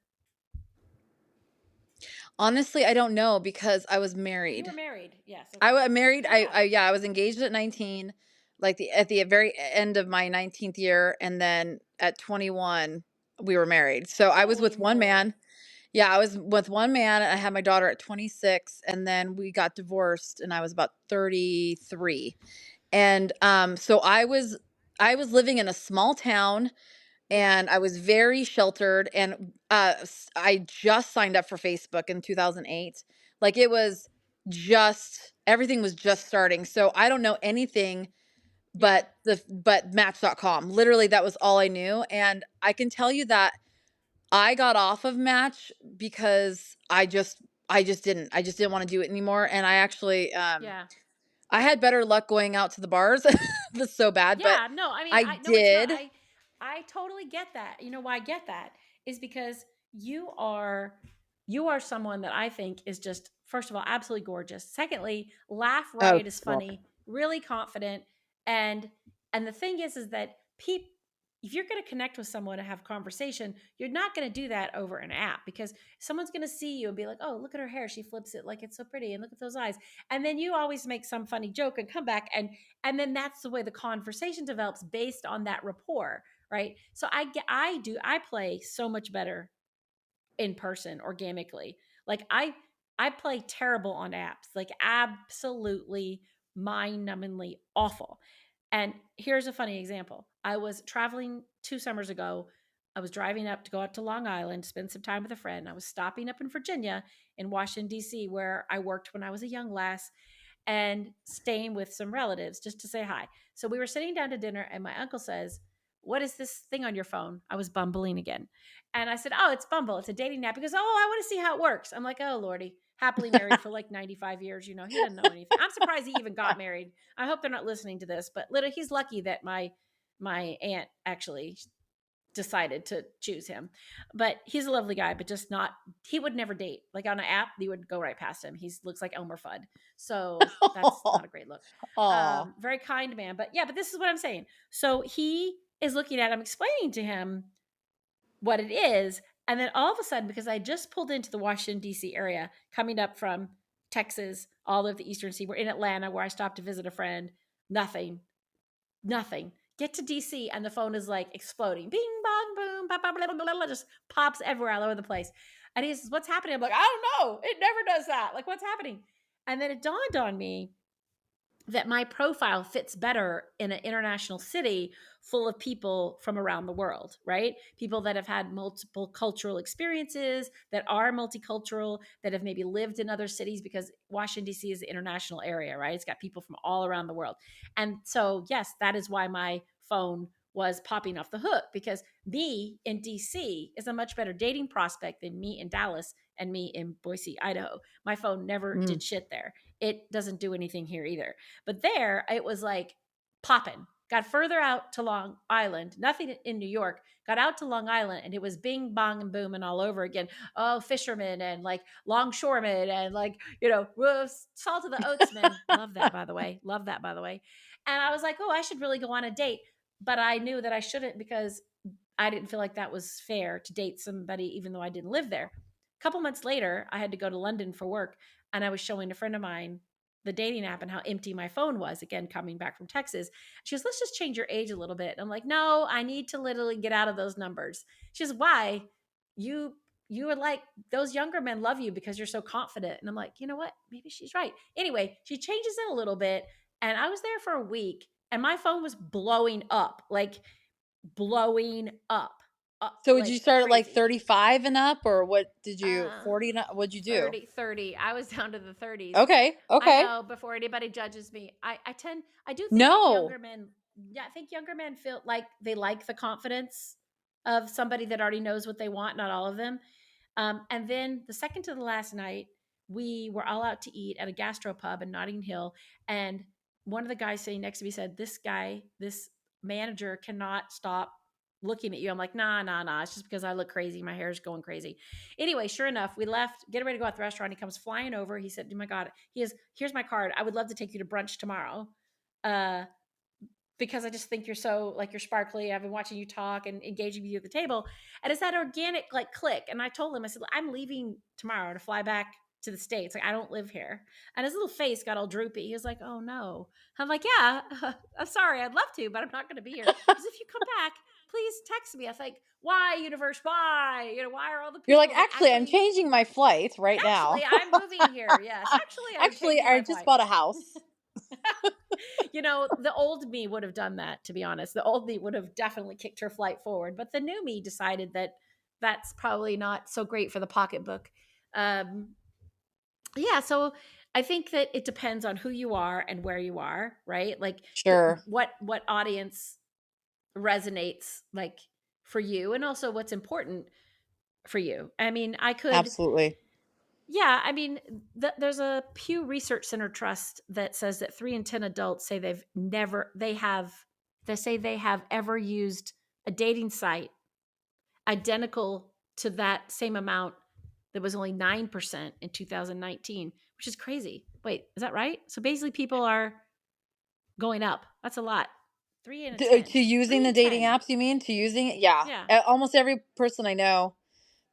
Honestly, I don't know because I was You married. were married. Yes. Okay. I was married. Oh, yeah. I was engaged at 19, like at the very end of my 19th year, and then at 21 we were married. So I was Holy with one moly. man. Yeah, I was with one man. I had my daughter at 26, and then we got divorced, and I was about 33. And so I was living in a small town, Yeah. and I was very sheltered, and I just signed up for Facebook in 2008. Like it was just everything was just starting. So I don't know anything Yeah. but match.com. Literally that was all I knew, and I can tell you that I got off of Match because I just didn't want to do it anymore, and I actually Yeah. I had better luck going out to the bars. That's so bad, but Yeah, no, I mean, I I know it's not. did. I totally get that. You know why I get that is because you are someone that I think is just, first of all, absolutely gorgeous. Secondly, laugh Oh, riot is stop. funny, really confident, and the thing is that people, if you're going to connect with someone and have conversation, you're not going to do that over an app because someone's going to see you and be like, "Oh, look at her hair. She flips it like it's so pretty and look at those eyes." And then you always make some funny joke and come back and then that's the way the conversation develops based on that rapport, right? So I play so much better in person organically. Like I play terrible on apps, like absolutely mind-numbingly awful. And here's a funny example. I was traveling 2 summers ago. I was driving up to go out to Long Island, spend some time with a friend. I was stopping up in Virginia in Washington, D.C., where I worked when I was a young lass, and staying with some relatives just to say hi. So we were sitting down to dinner, and my uncle says, "What is this thing on your phone?" I was bumbling again. And I said, "Oh, it's Bumble. It's a dating app." He goes, "Oh, I want to see how it works." I'm like, "Oh, Lordy." Happily married for like 95 years. He doesn't know anything. I'm surprised he even got married. I hope they're not listening to this, but literally, he's lucky that my aunt actually decided to choose him. But he's a lovely guy, but just not, he would never date. Like on an app, you would go right past him. He looks like Elmer Fudd. So that's not a great look. Aw. Very kind man. But yeah, but this is what I'm saying. So he is looking at, I'm explaining to him what it is. And then all of a sudden, because I just pulled into the Washington, D.C. area, coming up from Texas, all of the Eastern Sea, we're in Atlanta where I stopped to visit a friend. Nothing. Get to DC and the phone is like exploding. Bing, bong, boom, blah, blah, blah, blah, blah, just pops everywhere all over the place. And he says, "What's happening?" I'm like, "I don't know. It never does that. Like, what's happening?" And then it dawned on me that my profile fits better in an international city full of people from around the world, right? People that have had multiple cultural experiences, that are multicultural, that have maybe lived in other cities, because Washington, D.C. is an international area, right? It's got people from all around the world. And so, yes, that is why my phone was popping off the hook, because me in DC is a much better dating prospect than me in Dallas and me in Boise, Idaho. My phone never Mm. did shit there. It doesn't do anything here either. But there, it was like popping. Got further out to Long Island, nothing in New York, got out to Long Island, and it was bing, bong, and boom, and all over again. Oh, fishermen and like longshoremen and like, salt of the oatsmen. Love that, by the way. Love that, by the way. And I was like, oh, I should really go on a date. But I knew that I shouldn't, because I didn't feel like that was fair to date somebody, even though I didn't live there. A couple months later, I had to go to London for work, and I was showing a friend of mine the dating app and how empty my phone was, again, coming back from Texas. She goes, let's just change your age a little bit. And I'm like, no, I need to literally get out of those numbers. She goes, why? You are like, those younger men love you because you're so confident. And I'm like, you know what? Maybe she's right. Anyway, she changes it a little bit. And I was there for a week, and my phone was blowing up, like blowing up So would like you start at like crazy. 35 and up, or what did you, 40 and Um, up? What'd you do? 30. I was down to the 30s. Okay. I Okay. know, before anybody judges me. I do think that No. younger men, yeah, I think younger men feel like they like the confidence of somebody that already knows what they want, not all of them. And then the second to the last night, we were all out to eat at a gastropub in Notting Hill. And one of the guys sitting next to me said, this manager cannot stop looking at you. I'm like, nah. It's just because I look crazy. My hair's going crazy. Anyway, sure enough, we left, getting ready to go out to the restaurant. He comes flying over. He said, oh my God, here's my card. I would love to take you to brunch tomorrow. Because I just think you're so, like, you're sparkly. I've been watching you talk and engaging with you at the table. And it's that organic like click. And I told him, I said, I'm leaving tomorrow to fly back to the States. Like, I don't live here. And his little face got all droopy. He was like, oh no. I'm like, yeah, I'm sorry. I'd love to, but I'm not going to be here. Because if you come back, please text me. I was like, why, universe? Why? Why are all the You're like, people that actually, I'm actually, changing my flight right now. I'm moving here. Yes. Actually, I'm Actually, changing I my just flight. bought a house. The old me would have done that, to be honest. The old me would have definitely kicked her flight forward, but the new me decided that that's probably not so great for the pocketbook. Yeah, so I think that it depends on who you are and where you are, right? Like, Sure. what audience resonates, like, for you, and also what's important for you. I mean, Absolutely. yeah, I mean, there's a Pew Research Center trust that says that 3 in 10 adults say they have ever used a dating site identical to that same amount that was only 9% in 2019, which is crazy. Wait, is that right? So basically, people are going up. That's a lot. 3 in To 10. using 3 the in dating 10. apps, you mean? To using it? Yeah. Yeah. Almost every person I know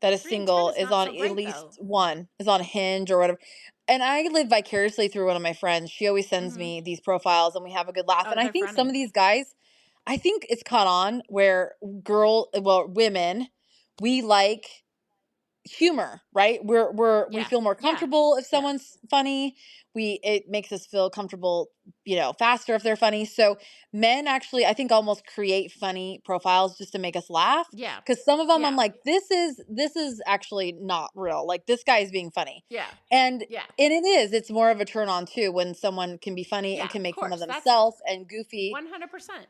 that is 3 in 10 single is is not on so at great, least though. one, is on Hinge or whatever. And I live vicariously through one of my friends. She always sends Mm-hmm. me these profiles and we have a good laugh. Oh, And I they're think some funny. of these guys, I think it's caught on where women, we like humor, right? We Yeah. feel more Yeah. comfortable if Yeah. someone's funny. It makes us feel comfortable, faster if they're funny. So men actually, I think, almost create funny profiles just to make us laugh. Yeah. Because some of them, I'm Yeah. like, this is actually not real. Like, this guy is being funny, Yeah. and Yeah. it is. It's more of a turn on too when someone can be funny and Yeah, can of make fun of course. That's themselves and goofy. 100%.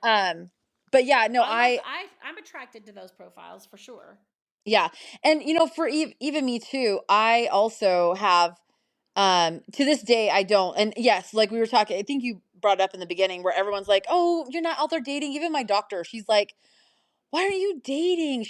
But yeah, no, I'm attracted to those profiles for sure. yeah. And for even me too, I also have to this day I don't. And yes, like we were talking, I think you brought up in the beginning where everyone's like, "Oh, you're not out there dating." Even my doctor, she's like, "Why are you dating?"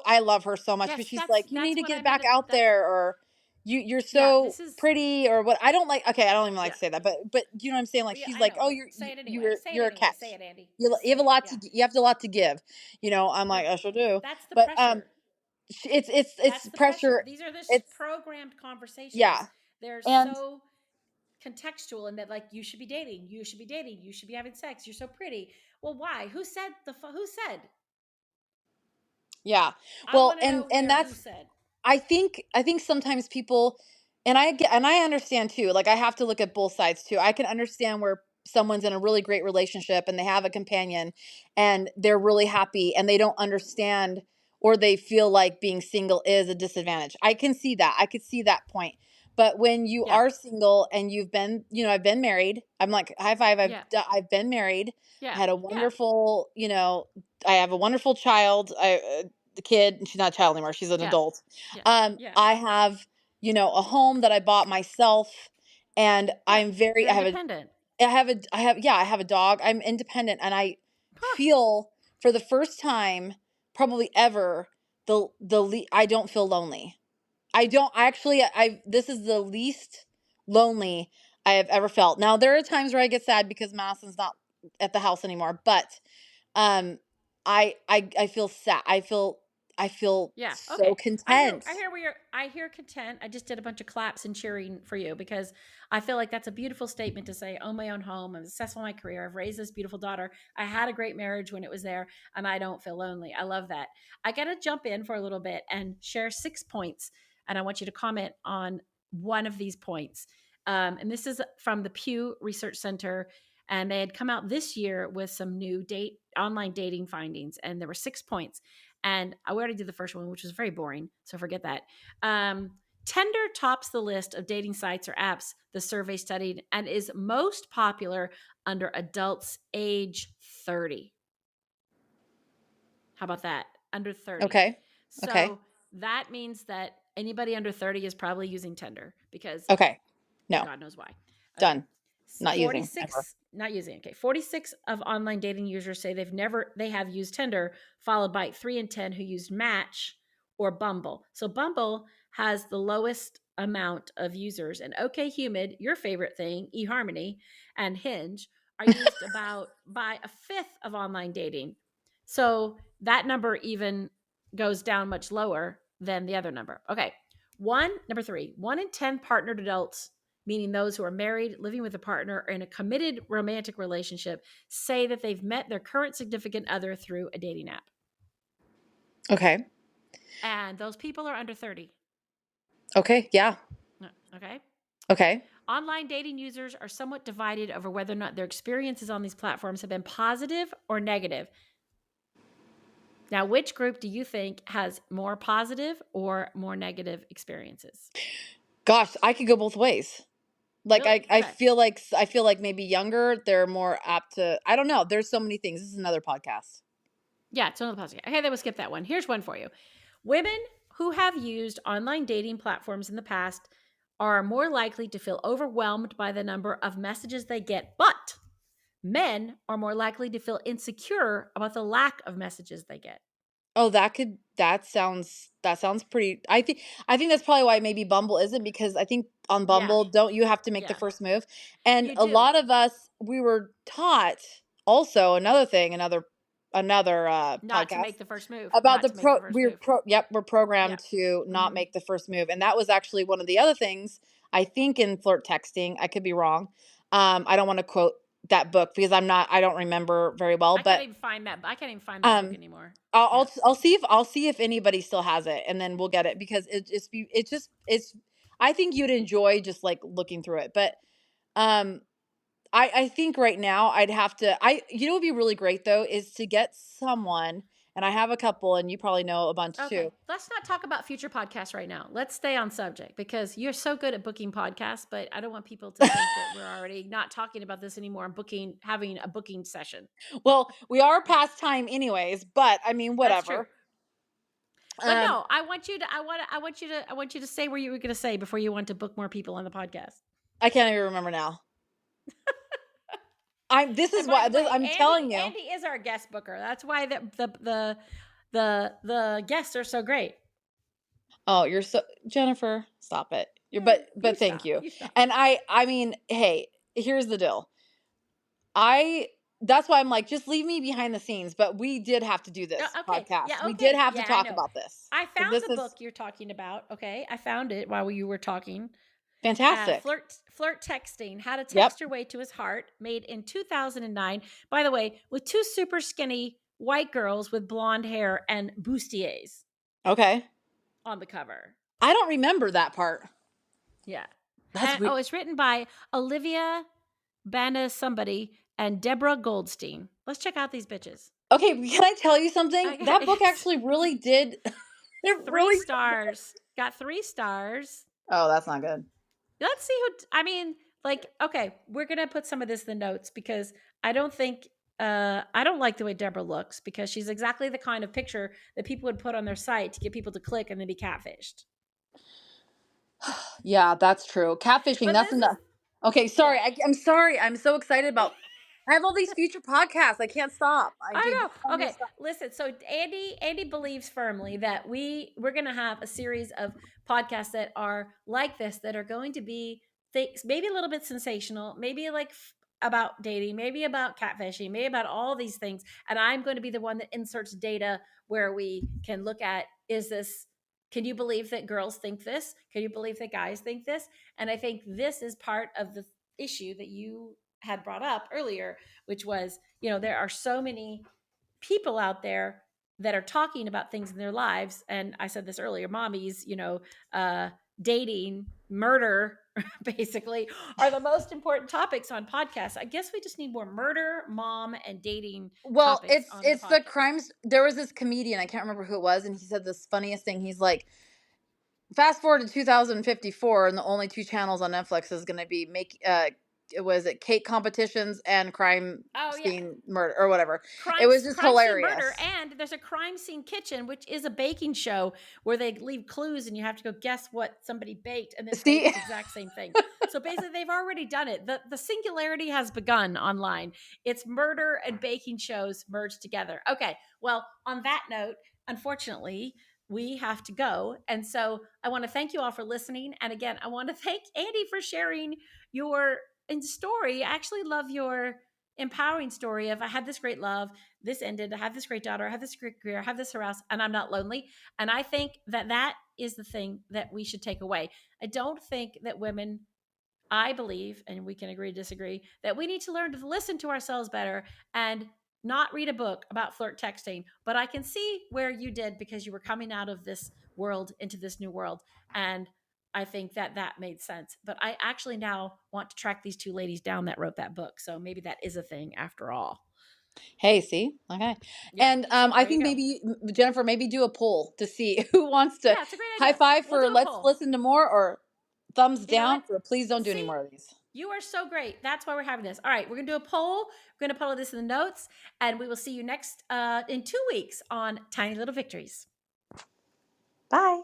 I love her so much, Yes, but she's like, "You need that's to what I get meant. back out That's there," or you're yeah, so this is pretty, or what. I don't like, okay, I don't even like yeah. to say that, but you know what I'm saying? Like, Yeah, she's I like, know, "Oh, but say it anyway. you're Say it you're a anyway. catch. Say it, Andy. You Just you have a say it. lot Yeah. you have a lot to give." I'm like, But "I sure do." that's the But pressure. it's That's the pressure. pressure. These are the It's programmed conversations. Yeah. They're And so contextual in that, like, you should be dating, you should be dating, you should be having sex, you're so pretty. Well, why? Who said? yeah. I Well, want to know and who that's said. I think sometimes people, and I understand too. Like, I have to look at both sides too. I can understand where someone's in a really great relationship and they have a companion and they're really happy and they don't understand or they feel like being single is a disadvantage. I can see that. I could see that point. But when you Yeah. are single and you've been, I've been married. I'm like, high five. Yeah. I've been married. Yeah. I had a wonderful, I have a wonderful child. The kid, and she's not a child anymore. She's an Yeah. adult. Yeah. Yeah. I have, a home that I bought myself, and Yeah. I'm very, You're independent. I have a dog. I'm independent, and I Huh. feel for the first time, probably ever, I don't feel lonely. This is the least lonely I have ever felt. Now, there are times where I get sad because Madison's not at the house anymore, but um I feel sad. I feel Yeah. so Okay. content. I hear content. I just did a bunch of claps and cheering for you because I feel like that's a beautiful statement to say, own my own home. I'm successful in my career. I've raised this beautiful daughter. I had a great marriage when it was there and I don't feel lonely. I love that. I got to jump in for a little bit and share 6 points. And I want you to comment on one of these points. And this is from the Pew Research Center. And they had come out this year with some new online dating findings. And there were 6 points. And I already did the first one, which was very boring. So forget that. Tinder tops the list of dating sites or apps the survey studied and is most popular under adults age 30. How about that? Under 30. Okay. So Okay. that means that anybody under 30 is probably using Tinder because Okay. No. God knows why. Okay. Done. Not using. 46 not using. Okay. 46 of online dating users say they have used Tinder, followed by 3 in 10 who used Match or Bumble. So Bumble has the lowest amount of users, and OK Humid, your favorite thing, eHarmony and Hinge are used about by a fifth of online dating. So that number even goes down much lower than the other number. Okay. Number 3, 1 in 10 partnered adults, meaning those who are married, living with a partner, or in a committed romantic relationship, say that they've met their current significant other through a dating app. Okay. And those people are under 30. Okay. Yeah. Okay. Okay. Online dating users are somewhat divided over whether or not their experiences on these platforms have been positive or negative. Now, which group do you think has more positive or more negative experiences? Gosh, I could go both ways. Like Really? I Okay. feel like maybe younger, they're more apt to, I don't know. There's so many things. This is another podcast. Yeah, it's another podcast. Okay, then we'll skip that one. Here's one for you. Women who have used online dating platforms in the past are more likely to feel overwhelmed by the number of messages they get, but men are more likely to feel insecure about the lack of messages they get. Oh, that sounds pretty, I think that's probably why maybe Bumble isn't, because I think on Bumble, don't you have to make the first move? And You a do. lot of us, we were taught also another thing, another Not podcast to make the first move. about Not to make the first move. we're programmed to not make the first move. And that was actually one of the other things, I think, in flirt texting. I could be wrong. I don't want to quote that book because I don't remember very well, I but can't even find that book anymore. I'll see if anybody still has it, and then we'll get it, because it's I think you'd enjoy just like looking through it. But I think right now I'd have to, what would be really great though is to get someone, and I have a couple, and you probably know a bunch Okay, too. let's not talk about future podcasts right now. Let's stay on subject because you're so good at booking podcasts, but I don't want people to think that we're already not talking about this anymore and having a booking session. Well, we are past time anyways, but I mean, That's true. whatever. But no, I want you to say what you were going to say before you want to book more people on the podcast. I can't even remember now. I'm telling you. Andi is our guest booker. That's why the guests are so great. Oh, you're so, Jennifer, stop it. But thank you. And I mean, hey, here's the deal. That's why I'm like, just leave me behind the scenes. But we did have to do this podcast. Yeah, okay. We did have to talk about this. I found the book you're talking about. Okay, I found it while you were talking. Fantastic. Flirt texting, how to text your way to his heart, made in 2009. By the way, with 2 super skinny white girls with blonde hair and bustiers. Okay. On the cover. I don't remember that part. Yeah. That's weird. It's written by Olivia Bana somebody, and Deborah Goldstein. Let's check out these bitches. Okay, can I tell you something? Okay. That book actually really did. It 3 really stars. Got 3 stars. Oh, that's not good. Let's see who. I mean, like, okay, we're gonna put some of this in the notes because I don't think. I don't like the way Deborah looks because she's exactly the kind of picture that people would put on their site to get people to click and then be catfished. Yeah, that's true. Catfishing, But that's this enough. is, Okay, sorry. yeah. I'm sorry. I'm so excited about. I have all these future podcasts. I can't stop. I Just know. tell me to Okay, stop. listen. So Andy believes firmly that we're going to have a series of podcasts that are like this, that are going to be things maybe a little bit sensational, maybe like about dating, maybe about catfishing, maybe about all these things. And I'm going to be the one that inserts data where we can look at, is this, can you believe that girls think this? Can you believe that guys think this? And I think this is part of the issue that you had brought up earlier, which was, there are so many people out there that are talking about things in their lives. And I said this earlier, mommies, dating, murder, basically, are the most important topics on podcasts. I guess we just need more murder, mom, and dating Well, topics on the it's the podcast. crimes. There was this comedian. I can't remember who it was, and he said this funniest thing. He's like, fast forward to 2054, and the only 2 channels on Netflix is going to be was it cake competitions and crime Oh, yeah. scene murder or whatever. It was just crime scene hilarious. murder, and there's a crime scene kitchen, which is a baking show where they leave clues and you have to go guess what somebody baked and then See? bake the exact same thing. So basically, they've already done it. The singularity has begun online. It's murder and baking shows merged together. Okay, well, on that note, unfortunately, we have to go. And so I want to thank you all for listening. And again, I want to thank Andi for sharing your story. I actually love your empowering story of, I had this great love, this ended, I have this great daughter, I have this great career, I have this house, and I'm not lonely. And I think that that is the thing that we should take away. I don't think that women, I believe, and we can agree to disagree, that we need to learn to listen to ourselves better and not read a book about flirt texting. But I can see where you did, because you were coming out of this world into this new world. And I think that that made sense. But I actually now want to track these 2 ladies down that wrote that book. So maybe that is a thing after all. Hey, see? Okay. Yep. And So I think maybe, Jennifer, maybe do a poll to see who wants to. Yeah, it's a great High idea. five We'll for do a let's poll. listen to more, or thumbs You know down what? for please don't do any See? more of these. You are so great. That's why we're having this. All right, we're going to do a poll. We're going to put this in the notes, and we will see you next in 2 weeks on Tiny Little Victories. Bye.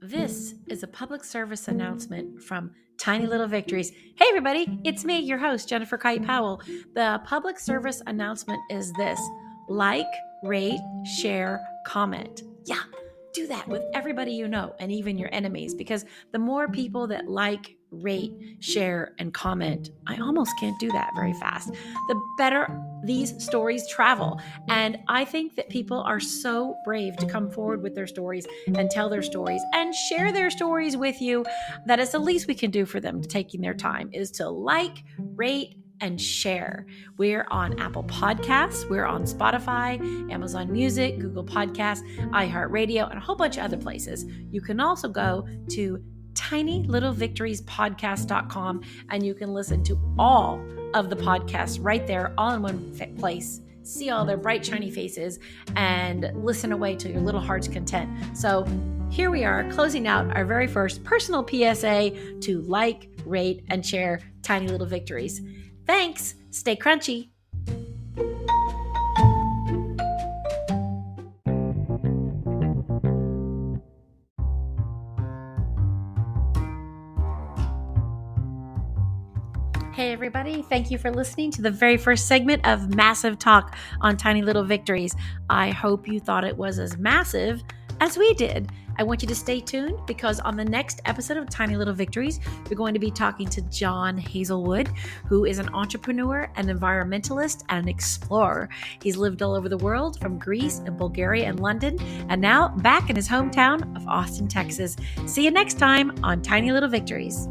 This is a public service announcement from Tiny Little Victories. Hey, everybody, it's me, your host, Jennifer Kite-Powell. The public service announcement is this: like, rate, share, comment. Yeah, do that with everybody you know and even your enemies, because the more people that like, rate, share, and comment, I almost can't do that very fast, the better these stories travel. And I think that people are so brave to come forward with their stories and tell their stories and share their stories with you, that it's the least we can do for them, taking their time, is to like, rate, and share. We're on Apple Podcasts, we're on Spotify, Amazon Music, Google Podcasts, iHeartRadio, and a whole bunch of other places. You can also go to tinylittlevictoriespodcast.com and you can listen to all of the podcasts right there, all in one place. See all their bright, shiny faces and listen away to your little heart's content. So here we are, closing out our very first personal PSA to like, rate, and share Tiny Little Victories. Thanks. Stay crunchy. Hey, everybody. Thank you for listening to the very first segment of Massive Talk on Tiny Little Victories. I hope you thought it was as massive as we did. I want you to stay tuned, because on the next episode of Tiny Little Victories, we're going to be talking to John Hazelwood, who is an entrepreneur, an environmentalist, and an explorer. He's lived all over the world, from Greece and Bulgaria and London, and now back in his hometown of Austin, Texas. See you next time on Tiny Little Victories.